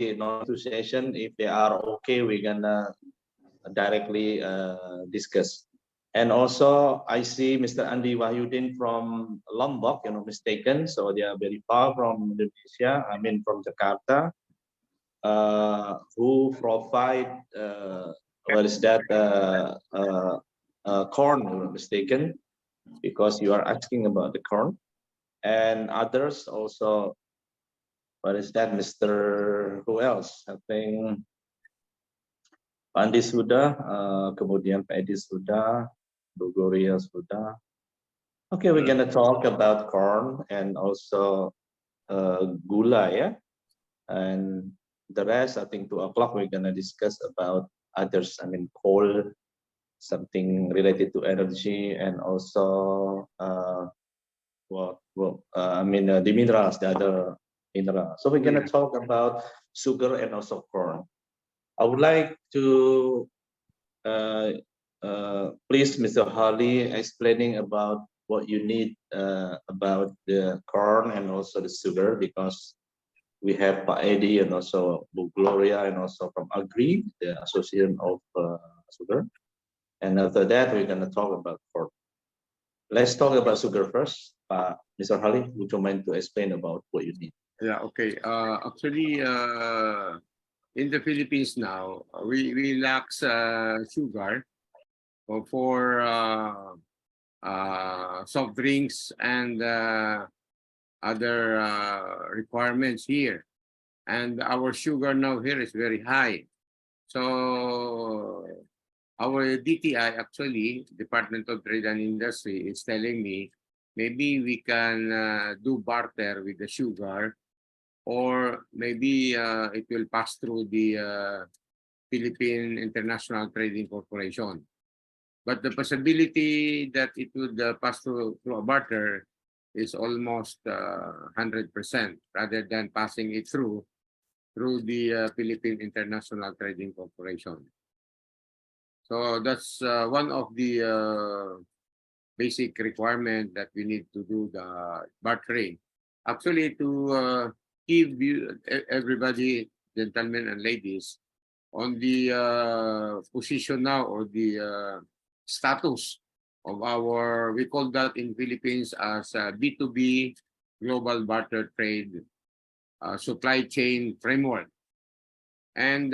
non-association, if they are okay, we're gonna directly discuss. And also, I see Mr. Andi Wahyudin from Lombok, mistaken. So they are very far from Indonesia. I mean, from Jakarta, who provide what is that corn? Mistaken, because you are asking about the corn, and others also. What is that, Mr. Who else? I think Pandi sudah, kemudian Pak Edi sudah, Bu Gloria sudah. Okay, we're gonna talk about corn and also gula, yeah, and the rest. I think 2 o'clock we're gonna discuss about others. I mean, coal, something related to energy, and also the minerals, the other minerals. So we're gonna talk about sugar and also corn. I would like to please, Mr. Harley, explaining about what you need about the corn and also the sugar, because we have Pak Edi and also Bu Gloria and also from Agri, the Association of Sugar. And after that, we're going to talk about corn. Let's talk about sugar first. Mr. Harley, would you mind to explain about what you need? Yeah, okay. Actually, in the Philippines now, we lack sugar for soft drinks and other requirements here. And our sugar now here is very high. So our DTI, actually, Department of Trade and Industry, is telling me maybe we can do barter with the sugar, or maybe it will pass through the Philippine International Trading Corporation. But the possibility that it would pass through a barter is almost 100%, rather than passing it through the Philippine International Trading Corporation. So that's one of the basic requirement that we need to do the bartering. Actually, to give you, everybody, gentlemen and ladies, on the position now, or the status of our, we call that in Philippines as B2B global barter trade supply chain framework. And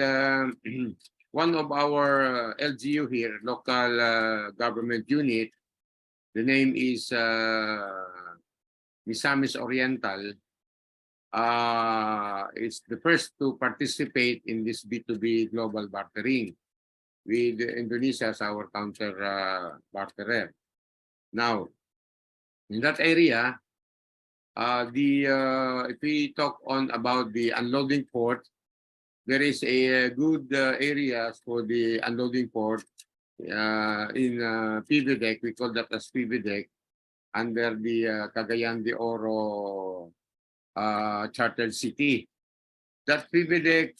one of our LGU here, local government unit, the name is Misamis Oriental, is the first to participate in this B2B global bartering, with Indonesia as our counter barterer. Now, in that area, if we talk on about the unloading port, there is a good areas for the unloading port in PVDEC. We call that as PVDEC, under the Cagayan de Oro chartered city. That PVDEC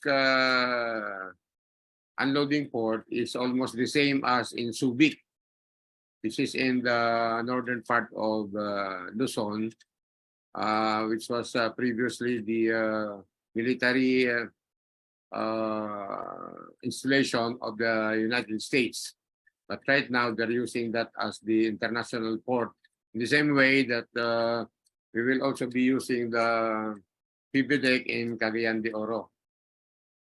unloading port is almost the same as in Subic. This is in the northern part of Luzon, which was previously the military installation of the United States. But right now, they're using that as the international port, in the same way that we will also be using the PVDEC in Cagayan de Oro.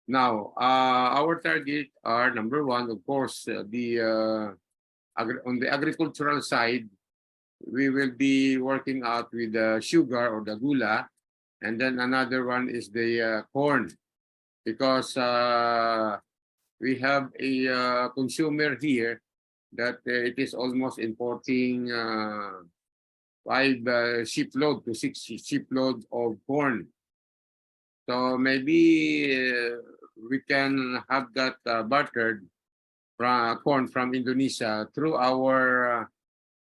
Now, our target are, number one, of course, on the agricultural side, we will be working out with the sugar or the gula, and then another one is the corn, because we have a consumer here that it is almost importing 5 shipload to 6 shipload of corn. So maybe we can have that bartered corn from Indonesia through our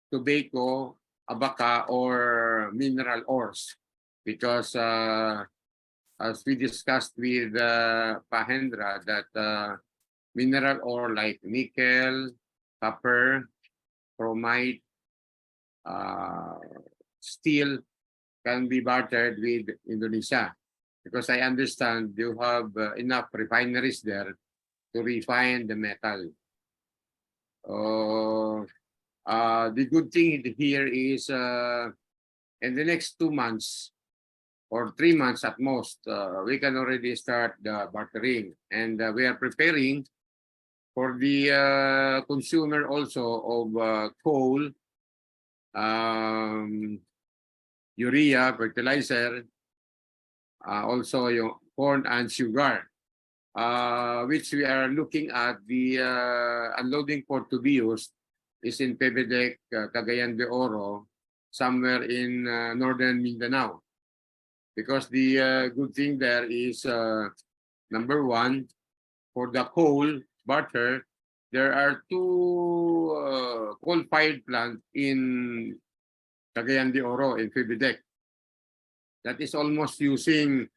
tobacco, abaca, or mineral ores, because as we discussed with Pak Hendra, that mineral ore like nickel, copper, chromite, steel can be bartered with Indonesia. because I understand you have enough refineries there to refine the metal. The good thing here is in the next 2 months or 3 months at most, we can already start the bartering, and we are preparing for the consumer also of coal, urea, fertilizer, also yung corn and sugar, which we are looking at. The unloading port to be used is in Pebedec, Cagayan de Oro, somewhere in northern Mindanao. Because the good thing there is, number one, for the coal barter, there are 2 coal-fired plants in Cagayan de Oro, in Pebedec. That is almost using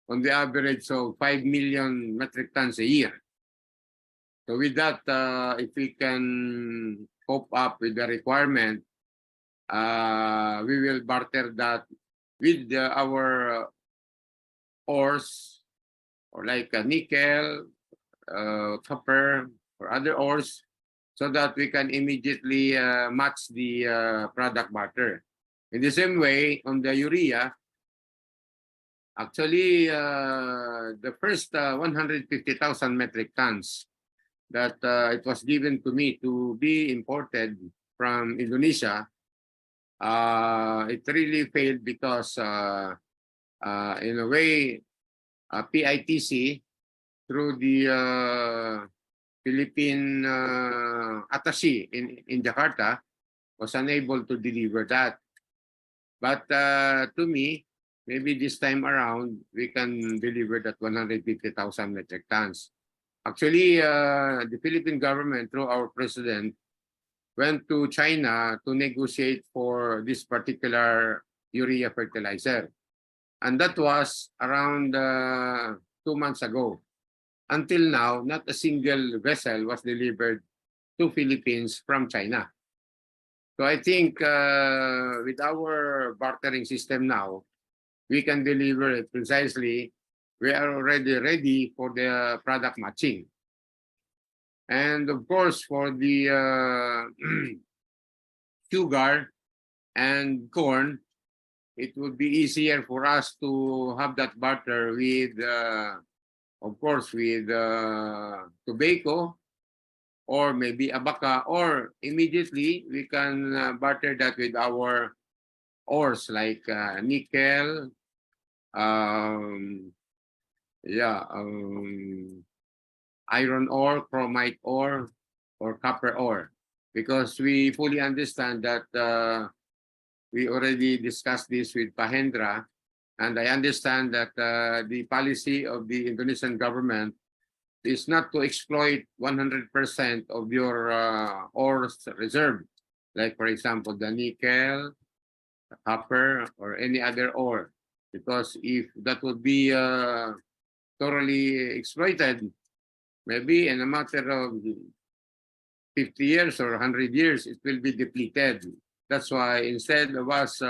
on the average of 5 million metric tons a year. So with that, if we can cope up with the requirement, we will barter that with our ores, or like nickel, copper, or other ores, so that we can immediately match the product barter. In the same way, on the urea, actually, the first 150,000 metric tons that it was given to me to be imported from Indonesia, it really failed because, in a way, PITC, through the Philippine attaché in Jakarta, was unable to deliver that. But to me, maybe this time around, we can deliver that 150,000 metric tons. Actually, the Philippine government, through our president, went to China to negotiate for this particular urea fertilizer. And that was around 2 months ago. Until now, not a single vessel was delivered to Philippines from China. So I think with our bartering system now, we can deliver it precisely. We are already ready for the product matching. And of course, for the sugar and corn, it would be easier for us to have that barter with, of course, with tobacco, or maybe abaca, or immediately we can barter that with our ores like nickel, iron ore, chromite ore, or copper ore, because we fully understand that we already discussed this with Pak Hendra, and I understand that the policy of the Indonesian government is not to exploit 100% of your ores reserve, like for example the nickel, the copper, or any other ore, because if that would be thoroughly exploited, maybe in a matter of 50 years or 100 years, it will be depleted. That's why instead of us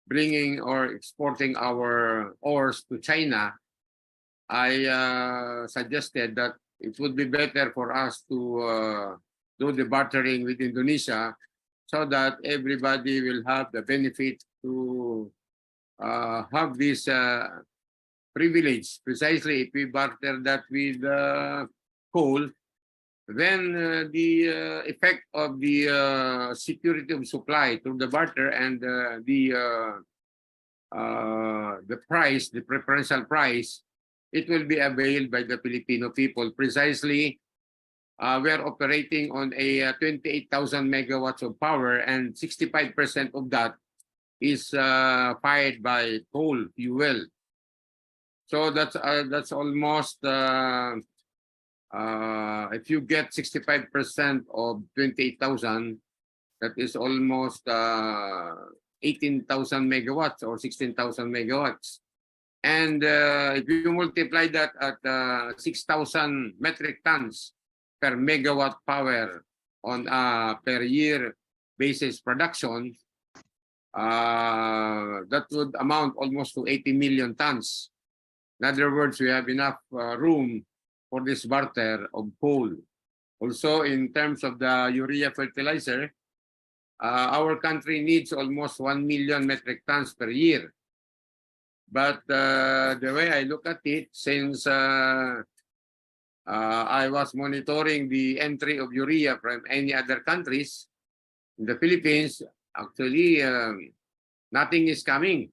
bringing or exporting our ores to China, I suggested that it would be better for us to do the bartering with Indonesia, so that everybody will have the benefit to have this privilege. Precisely, if we barter that with coal, then the effect of the security of supply through the barter and the price, the preferential price, it will be availed by the Filipino people. Precisely, we are operating on a 28,000 megawatts of power, and 65% of that is fired by coal fuel. So that's almost, if you get 65% of 28,000, that is almost 18,000 megawatts or 16,000 megawatts. And if you multiply that at 6,000 metric tons per megawatt power on a per year basis production, that would amount almost to 80 million tons. In other words, we have enough room for this barter of coal. Also, in terms of the urea fertilizer, our country needs almost 1 million metric tons per year. But the way I look at it, since I was monitoring the entry of urea from any other countries, in the Philippines, actually, nothing is coming.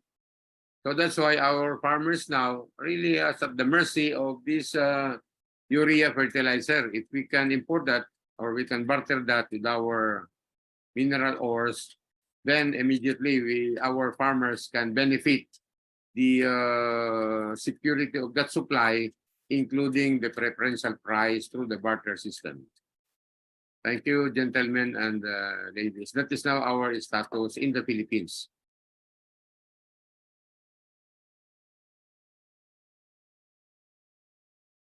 So that's why our farmers now really are at the mercy of this urea fertilizer. If we can import that or we can barter that with our mineral ores, then immediately our farmers can benefit the security of that supply, including the preferential price through the barter system. Thank you, gentlemen and ladies. That is now our status in the Philippines.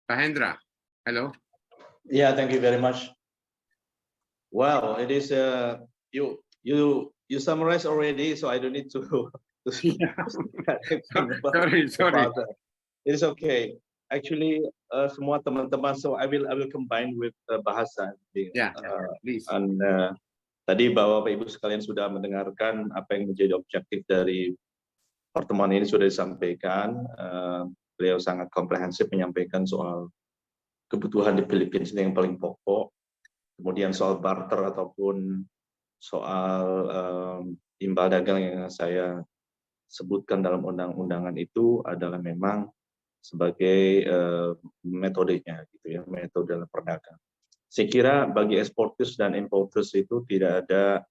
Pak Hendra, hello. Yeah, thank you very much. Well, it is you summarized already, so I don't need to. Sorry. It is okay. Actually, semua teman-teman, so I will combine with bahasa. Yeah, please. And tadi Bapak Ibu sekalian sudah mendengarkan apa yang menjadi objektif dari pertemuan ini sudah disampaikan. Beliau sangat komprehensif menyampaikan soal kebutuhan di Filipina ini yang paling pokok. Kemudian soal barter ataupun soal imbal dagang yang saya sebutkan dalam undang-undangan itu adalah memang sebagai metodenya, gitu ya, metode dalam perdagangan. Saya kira bagi eksportis dan importis itu tidak ada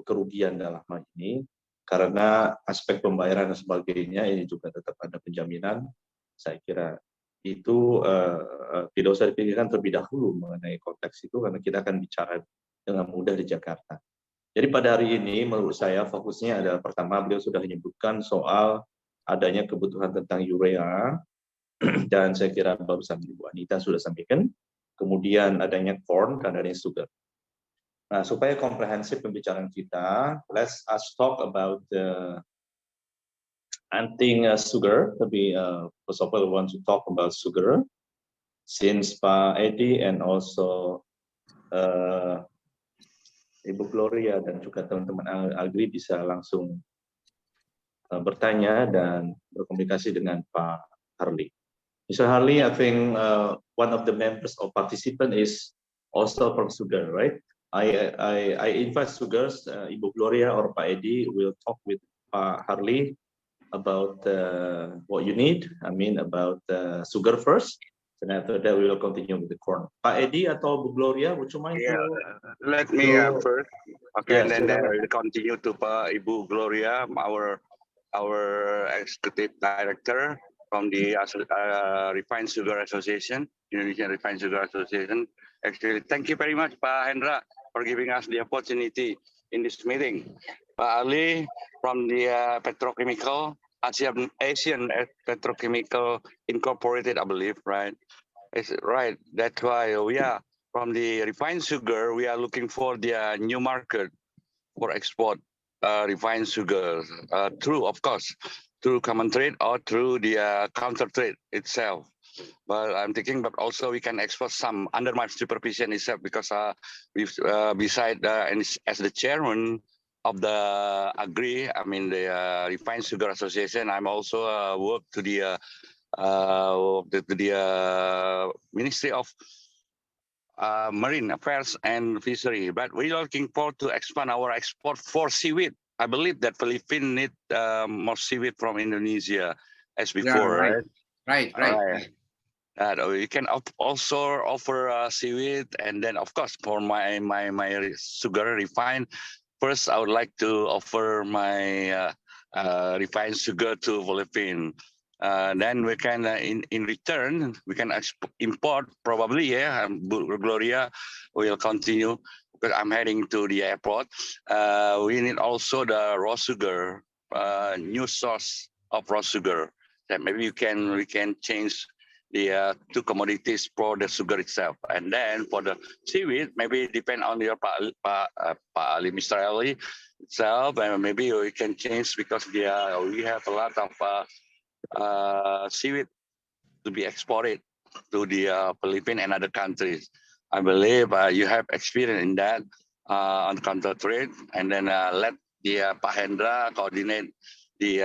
kerugian dalam hal ini, karena aspek pembayaran dan sebagainya ini juga tetap ada penjaminan. Saya kira itu tidak usah dipikirkan terlebih dahulu mengenai konteks itu, karena kita akan bicara dengan mudah di Jakarta. Jadi pada hari ini menurut saya fokusnya adalah pertama beliau sudah menyebutkan soal adanya kebutuhan tentang urea dan saya kira barusan Ibu Anita sudah sampaikan, kemudian adanya corn dan adanya sugar. Nah, supaya komprehensif pembicaraan kita, let's us talk about sugar. Tapi first of all, I want to talk about sugar, since Pak Edi and also Ibu Gloria dan juga teman-teman Agri bisa langsung bertanya dan berkomunikasi dengan Pak Harley. Mr. Harley, I think one of the members or participant is also from sugar, right? I invite sugars, Ibu Gloria or Pak Edi will talk with Pak Harley about what you need. I mean about sugar first. And after that, we will continue with the corn. Pak Edi atau Bu Gloria, would you mind? Yeah, let me first. Okay, yes, and then I will continue to Ibu Gloria, our executive director from the Refined Sugar Association, Indonesian Refined Sugar Association. Actually, thank you very much, Pak Hendra, for giving us the opportunity in this meeting. Pak Ali from the petrochemical. Asian Petrochemical Incorporated, I believe, right? It's right. That's why we are from the refined sugar. We are looking for the new market for export refined sugar through, of course, through common trade or through the counter trade itself. But I'm thinking, but also we can export some under my supervision itself, because we've beside and as the chairman of the the Refined Sugar Association, I'm also work to the Ministry of Marine Affairs and Fishery. But we are looking forward to expand our export for seaweed. I believe that Philippines need more seaweed from Indonesia as before, yeah, right. We can also offer seaweed, and then of course for my sugar refined. First, I would like to offer my refined sugar to Philippines. Then we can, in return, we can import probably. Yeah, Gloria will continue because I'm heading to the airport. We need also the raw sugar, new source of raw sugar. That maybe we can change the two commodities for the sugar itself, and then for the seaweed, maybe depend on your Ali, Mr. Ali itself, and maybe we can change because we have a lot of seaweed to be exported to the Philippines and other countries. I believe you have experience in that on counter trade, and then let the Pak Hendra coordinate the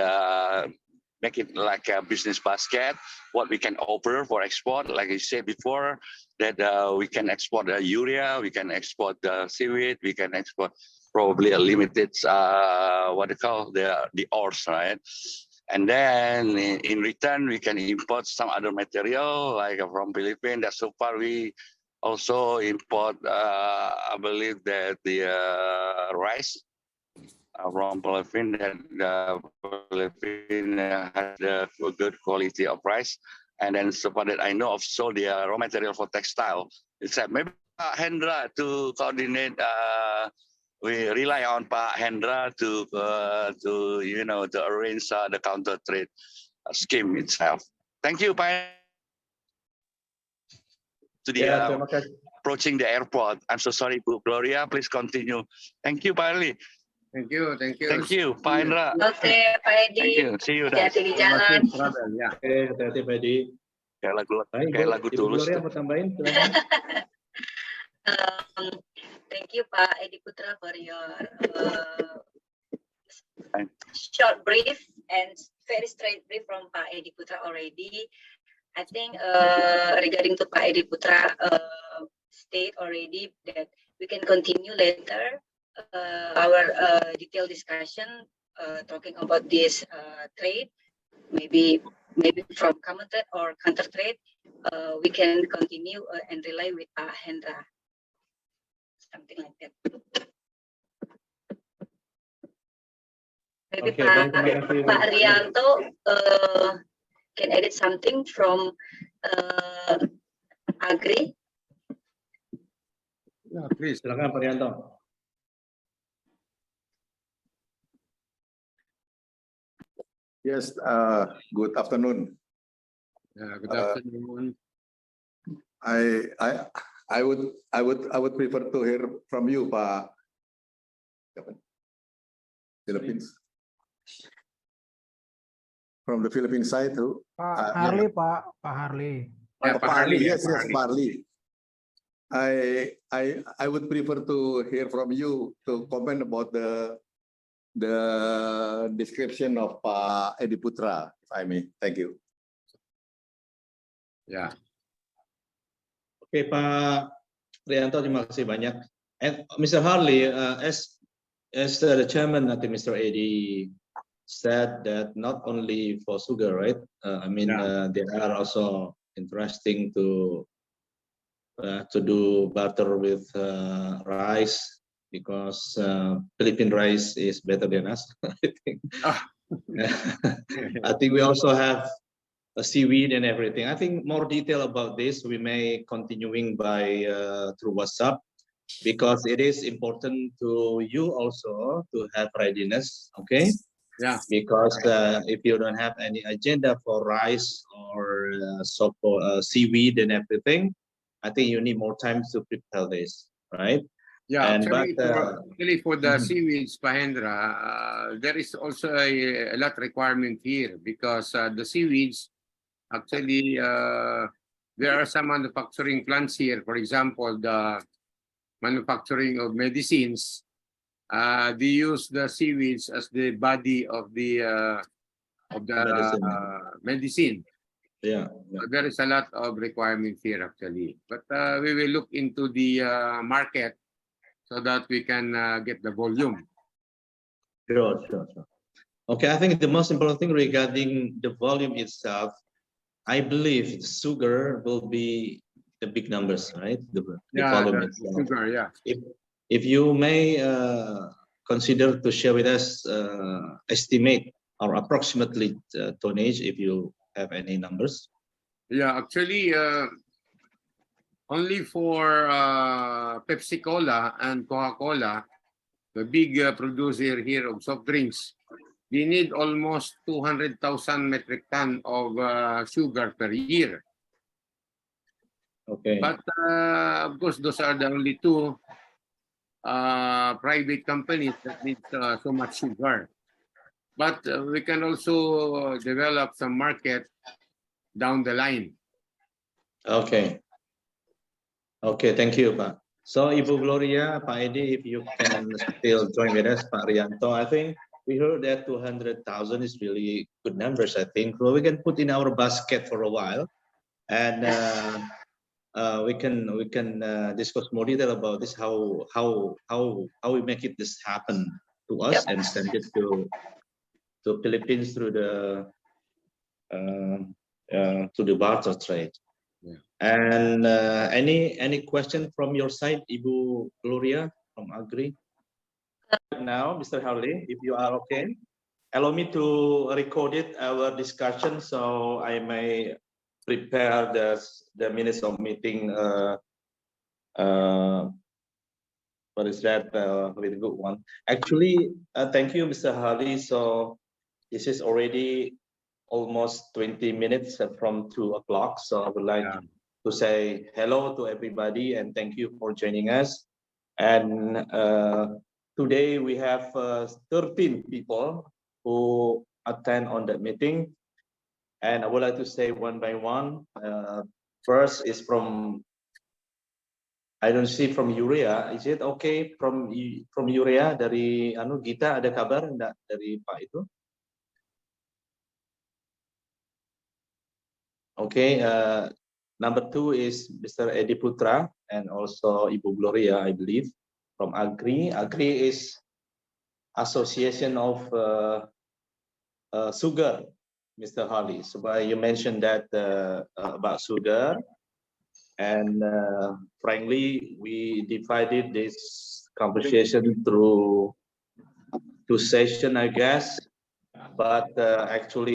make it like a business basket, what we can offer for export. Like I said before, that we can export the urea, we can export the seaweed, we can export probably a limited, what they call the ores, right? And then in return, we can import some other material like from Philippines. That so far we also import, I believe that the rice from Philippines, that the Philippines has a good quality of rice. And then so far that I know of, so the raw material for textile. It's maybe Hendra to coordinate. We rely on Pak Hendra to to arrange the counter trade scheme itself. Thank you, Pak. To the terima kasih. approaching the airport. I'm so sorry, Bu Gloria. Please continue. Thank you, Pak Ali. Thank you, thank you. Thank you, Pak Hendra. Oke, Pak Edi. Thank you. See you, guys. Hati-hati di Selamat jalan. travel, ya. Oke, hati-hati Pak Edi. Baik, Kayak Bu. lagu Ibu Tulus. Gloria mau tambahin? Silakan. Thank you, Pak Edi Putra, for your short brief and very straight brief from Pak Edi Putra already. I think regarding to Pak Edi Putra state already that we can continue later our detailed discussion talking about this trade, maybe from common trade or counter trade. We can continue and rely with Pak Hendra, something like that. Maybe Okay, baik, terima kasih, Bu. Pak Rianto can edit something from Agri. Yeah, please. Silakan Pak Rianto. Yes, good afternoon. Good afternoon. I would prefer to hear from you, Pak. Philippines. From the Philippine side, who? Pak Harley, Pak Harley. Yeah, Pak Pak Harley, Harley, yes, Pak yes, Harley. Pak Harley. I would prefer to hear from you to comment about the description of Pak Edi Putra, if I may. Thank you. Yeah. Oke, Pak Rianto, terima kasih banyak. And Mr. Harley, as the chairman, I think Mr. Edi said that not only for sugar, right? They are also interesting to do barter with rice, because Philippine rice is better than us. I think. I think we also have a seaweed and everything. I think more detail about this we may continuing by through WhatsApp, because it is important to you also to have readiness. Okay. Yeah. Because if you don't have any agenda for rice or seaweed and everything, I think you need more time to prepare this, right? Yeah, And actually for the seaweeds, Pak Hendra, there is also a lot requirement here, because the seaweeds, actually, there are some manufacturing plants here. For example, the manufacturing of medicines, they use the seaweeds as the body of the medicine. Yeah. So there is a lot of requirements here, actually. But we will look into the market so that we can get the volume. Sure. Okay, I think the most important thing regarding the volume itself, I believe sugar will be the big numbers, right? The volume itself. Sugar, yeah. If you may consider to share with us estimate or approximately tonnage, if you have any numbers. Yeah, actually, only for Pepsi Cola and Coca-Cola, the big producer here of soft drinks, they need almost 200,000 metric ton of sugar per year. Okay. But of course, those are the only two private companies that need so much sugar. But we can also develop some market down the line. Okay. Okay, thank you, Pak. So, Ibu Gloria, Pak Edi, if you can still join with us, Pak Rianto, I think we heard that 200,000 is really good numbers, I think. So we can put in our basket for a while, and we can discuss more detail about this, how we make it this happen to us and send it to Philippines through the barter trade. Yeah. And any question from your side, Ibu Gloria from Agri? Now, Mr. Harley, if you are okay, allow me to record it our discussion so I may prepare the minutes of meeting. What is that? Really good one. Actually, thank you, Mr. Harley. So this is already almost 20 minutes from 2 o'clock. So I would like to say hello to everybody and thank you for joining us. And today we have 13 people who attend on that meeting. And I would like to say one by one. First is from, I don't see from urea. Is it okay from urea dari Gita, ada kabar enggak dari Pak itu? Okay, number 2 is Mr. Edi Putra and also Ibu Gloria, I believe, from Agri. Agri is Association of Sugar, Mr. Harley. So you mentioned that about sugar, and frankly, we divided this conversation through 2 sessions, I guess, but actually